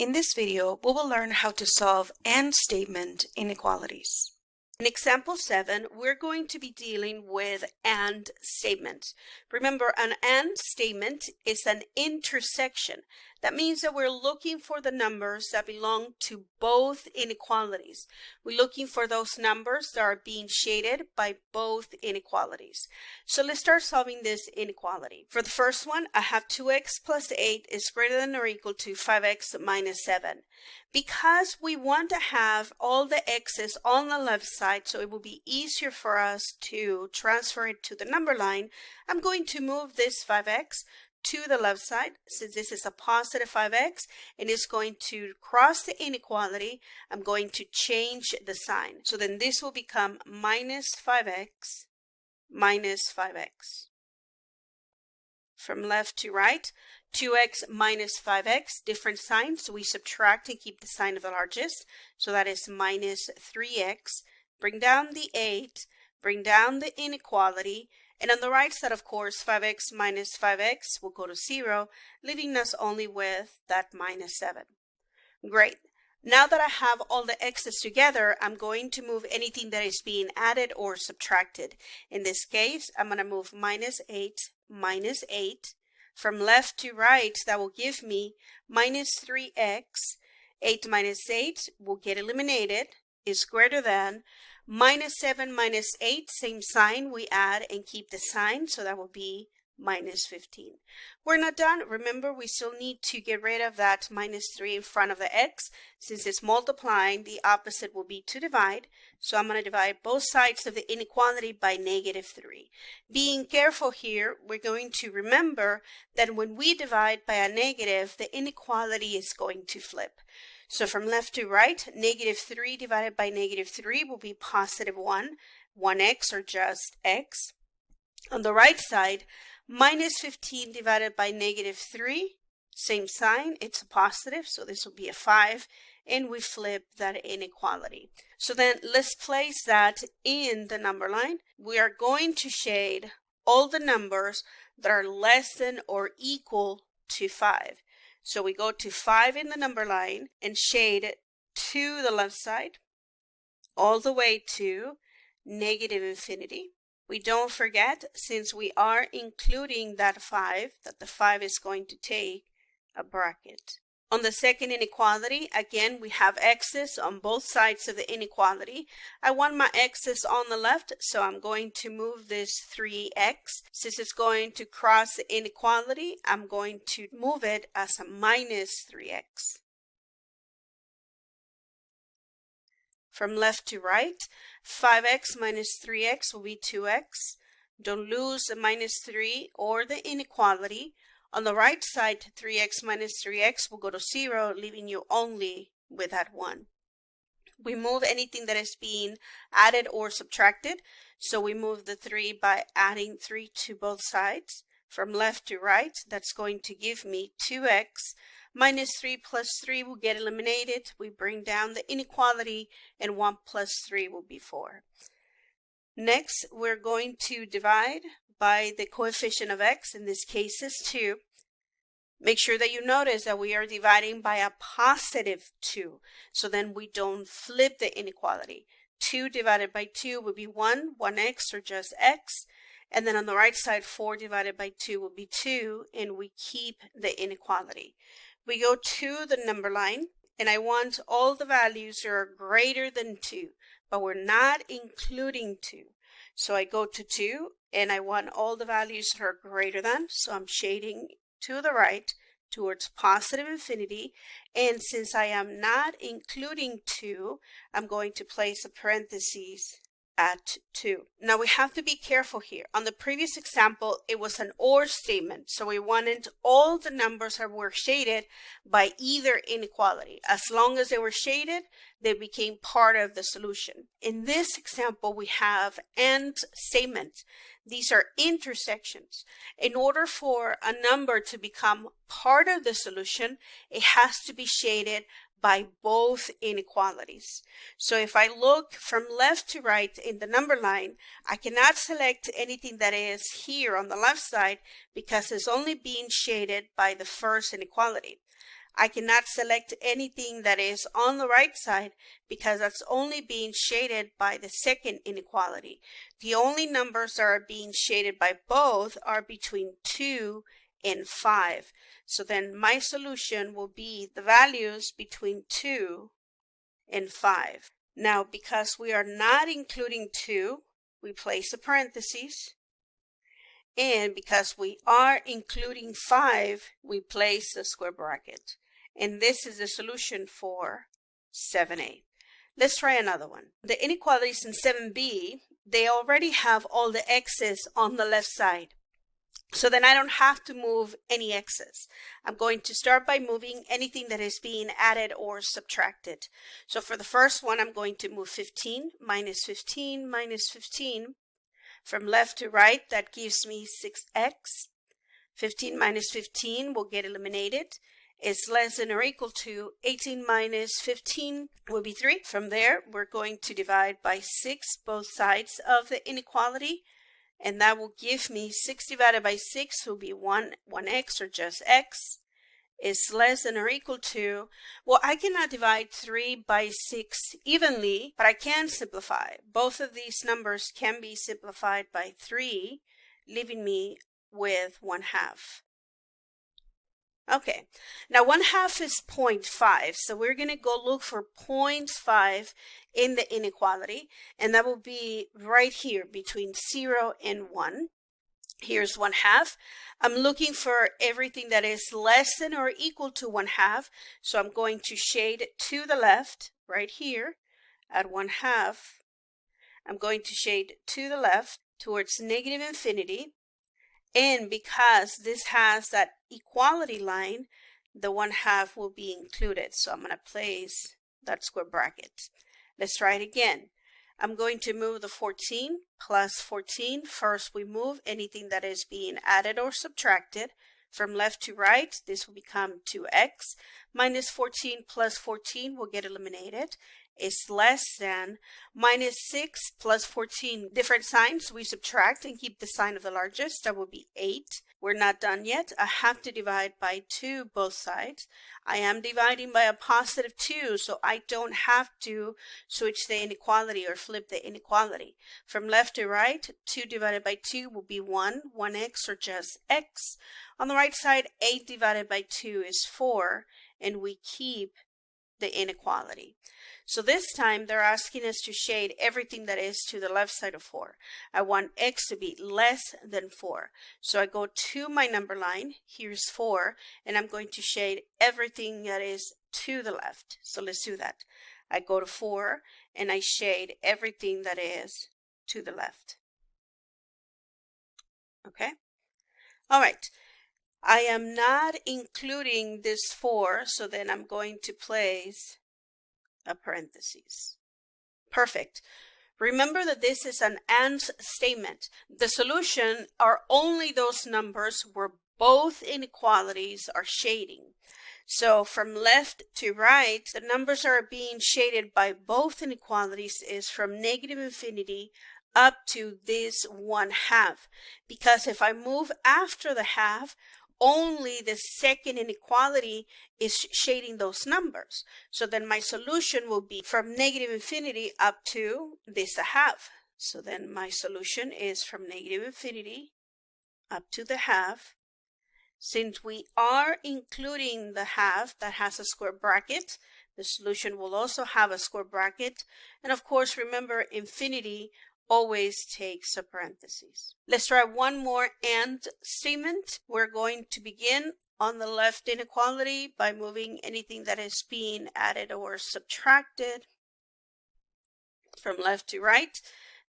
In this video, we will learn how to solve AND statement inequalities. In example 7, we're going to be dealing with AND statements. Remember, an AND statement is an intersection. That means that we're looking for the numbers that belong to both inequalities. We're looking for those numbers that are being shaded by both inequalities. So let's start solving this inequality. For the first one, I have 2x plus 8 is greater than or equal to 5x minus 7. Because we want to have all the x's on the left side so it will be easier for us to transfer it to the number line, I'm going to move this 5x to the left side since this is a positive 5x and it's going to cross the inequality. I'm going to change the sign. So then this will become minus 5x minus 5x. From left to right, 2x minus 5x, different signs, so we subtract and keep the sign of the largest. So that is minus 3x. Bring down the 8, bring down the inequality, and on the right side, of course, 5x minus 5x will go to 0, leaving us only with that minus 7. Great. Now that I have all the x's together, I'm going to move anything that is being added or subtracted. In this case, I'm going to move minus 8, minus 8. From left to right, that will give me minus 3x. 8 minus 8 will get eliminated, is greater than. Minus 7 minus 8, same sign, we add and keep the sign, so that will be minus 15. We're not done. Remember, we still need to get rid of that minus 3 in front of the x. Since it's multiplying, the opposite will be to divide. So I'm going to divide both sides of the inequality by negative 3. Being careful here, we're going to remember that when we divide by a negative, the inequality is going to flip. So from left to right, negative 3 divided by negative 3 will be positive 1. 1x or just x. On the right side, minus 15 divided by negative 3, same sign, it's a positive, so this will be a 5, and we flip that inequality. So then let's place that in the number line. We are going to shade all the numbers that are less than or equal to 5. So we go to 5 in the number line and shade it to the left side, all the way to negative infinity. We don't forget, since we are including that 5, that the 5 is going to take a bracket. On the second inequality, again, we have x's on both sides of the inequality. I want my x's on the left, so I'm going to move this 3x. Since it's going to cross the inequality, I'm going to move it as a minus 3x. From left to right, 5x minus 3x will be 2x. Don't lose the minus 3 or the inequality. On the right side, 3x minus 3x will go to 0, leaving you only with that 1. We move anything that is being added or subtracted. So we move the 3 by adding 3 to both sides. From left to right, that's going to give me 2x. Minus 3 plus 3 will get eliminated. We bring down the inequality, and 1 plus 3 will be 4. Next, we're going to divide by the coefficient of x. In this case is 2. Make sure that you notice that we are dividing by a positive 2. So then we don't flip the inequality. 2 divided by 2 would be 1, 1x or just x. And then on the right side, 4 divided by 2 will be 2, and we keep the inequality. We go to the number line, and I want all the values that are greater than 2, but we're not including 2. So I go to 2, and I want all the values that are greater than, so I'm shading to the right towards positive infinity, and since I am not including 2, I'm going to place a parenthesis at 2. Now we have to be careful here. On the previous example, it was an OR statement, so we wanted all the numbers that were shaded by either inequality. As long as they were shaded, they became part of the solution. In this example, we have AND statements. These are intersections. In order for a number to become part of the solution, it has to be shaded by both inequalities. So if I look from left to right in the number line, I cannot select anything that is here on the left side because it's only being shaded by the first inequality. I cannot select anything that is on the right side because that's only being shaded by the second inequality. The only numbers that are being shaded by both are between 2 and 5. So then my solution will be the values between 2 and 5. Now, because we are not including 2, we place a parenthesis. And because we are including 5, we place a square bracket. And this is the solution for 7a. Let's try another one. The inequalities in 7b, they already have all the x's on the left side. So then I don't have to move any x's. I'm going to start by moving anything that is being added or subtracted. So for the first one, I'm going to move 15 minus 15 minus 15. From left to right, that gives me 6x. 15 minus 15 will get eliminated. It's less than or equal to 18 minus 15 will be 3. From there, we're going to divide by 6 both sides of the inequality. And that will give me 6 divided by 6 will be 1x or just x is less than or equal to, well, I cannot divide 3 by 6 evenly, but I can simplify. Both of these numbers can be simplified by 3, leaving me with 1/2. Okay, now 1/2 is 0.5, so we're going to go look for 0.5 in the inequality, and that will be right here between 0 and 1. Here's 1/2. I'm looking for everything that is less than or equal to 1/2, so I'm going to shade it to the left right here at 1/2. I'm going to shade to the left towards negative infinity. And because this has that equality line, the 1/2 will be included. So I'm going to place that square bracket. Let's try it again. I'm going to move the 14 plus 14. First, we move anything that is being added or subtracted. From left to right, this will become 2x. Minus 14 plus 14 will get eliminated. Is less than minus 6 plus 14. Different signs, we subtract and keep the sign of the largest. That will be 8. We're not done yet. I have to divide by 2 both sides. I am dividing by a positive 2, so I don't have to switch the inequality or flip the inequality. From left to right, 2 divided by 2 will be 1x or just x. On the right side, 8 divided by 2 is 4, and we keep the inequality. So this time they're asking us to shade everything that is to the left side of 4. I want x to be less than 4. So I go to my number line, here's 4, and I'm going to shade everything that is to the left. So let's do that. I go to 4 and I shade everything that is to the left. Okay? All right. I am not including this 4, so then I'm going to place a parenthesis. Perfect. Remember that this is an AND statement. The solution are only those numbers where both inequalities are shading. So from left to right, the numbers that are being shaded by both inequalities is from negative infinity up to this 1/2. Because if I move after the half, only the second inequality is shading those numbers. So then my solution will be from negative infinity up to this 1/2. So then my solution is from negative infinity up to the 1/2. Since we are including the 1/2 that has a square bracket, the solution will also have a square bracket. And of course, remember, infinity always takes a parenthesis. Let's try one more AND statement. We're going to begin on the left inequality by moving anything that is being added or subtracted from left to right.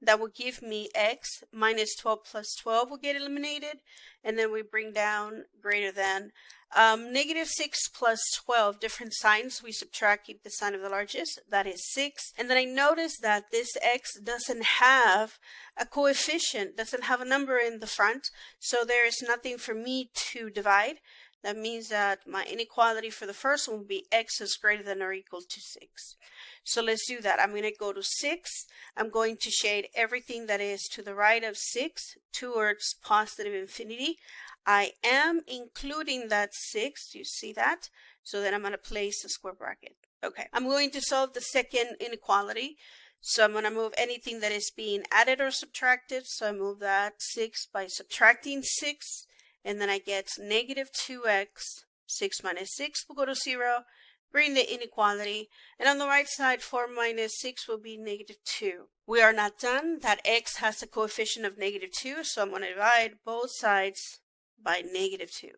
That will give me x. Minus 12 plus 12 will get eliminated. And then we bring down greater than. Negative 6 plus 12, different signs. We subtract, keep the sign of the largest. That is 6. And then I notice that this x doesn't have a coefficient, doesn't have a number in the front. So there is nothing for me to divide. That means that my inequality for the first one will be x is greater than or equal to 6. So let's do that. I'm going to go to 6. I'm going to shade everything that is to the right of 6 towards positive infinity. I am including that 6. You see that? So then I'm going to place a square bracket. Okay, I'm going to solve the second inequality. So I'm going to move anything that is being added or subtracted. So I move that 6 by subtracting 6. And then I get negative 2x. 6 minus 6 will go to 0. Bring the inequality. And on the right side, 4 minus 6 will be negative 2. We are not done. That x has a coefficient of negative 2. So I'm going to divide both sides by negative 2.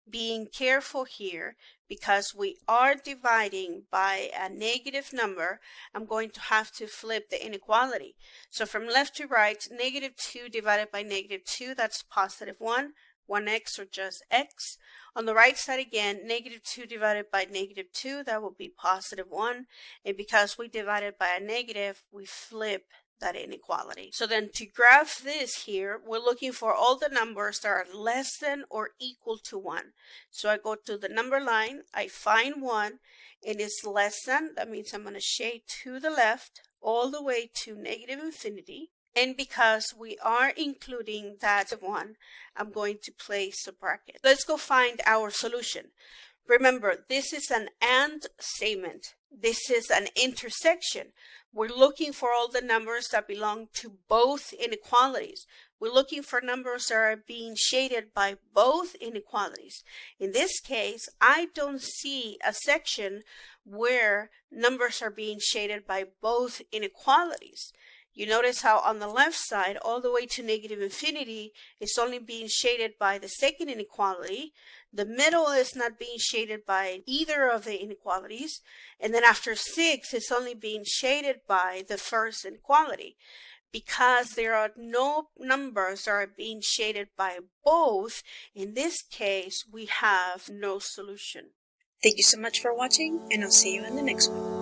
Being careful here, because we are dividing by a negative number, I'm going to have to flip the inequality. So from left to right, negative 2 divided by negative 2, that's positive 1. 1x or just x. On the right side again, negative 2 divided by negative 2, that will be positive 1. And because we divided by a negative, we flip that inequality. So then to graph this here, we're looking for all the numbers that are less than or equal to 1. So I go to the number line, I find 1, and it's less than, that means I'm going to shade to the left all the way to negative infinity. And because we are including that 1, I'm going to place a bracket. Let's go find our solution. Remember, this is an AND statement. This is an intersection. We're looking for all the numbers that belong to both inequalities. We're looking for numbers that are being shaded by both inequalities. In this case, I don't see a section where numbers are being shaded by both inequalities. You notice how on the left side, all the way to negative infinity, it's only being shaded by the second inequality. The middle is not being shaded by either of the inequalities. And then after 6, it's only being shaded by the first inequality. Because there are no numbers that are being shaded by both, in this case, we have no solution. Thank you so much for watching, and I'll see you in the next one.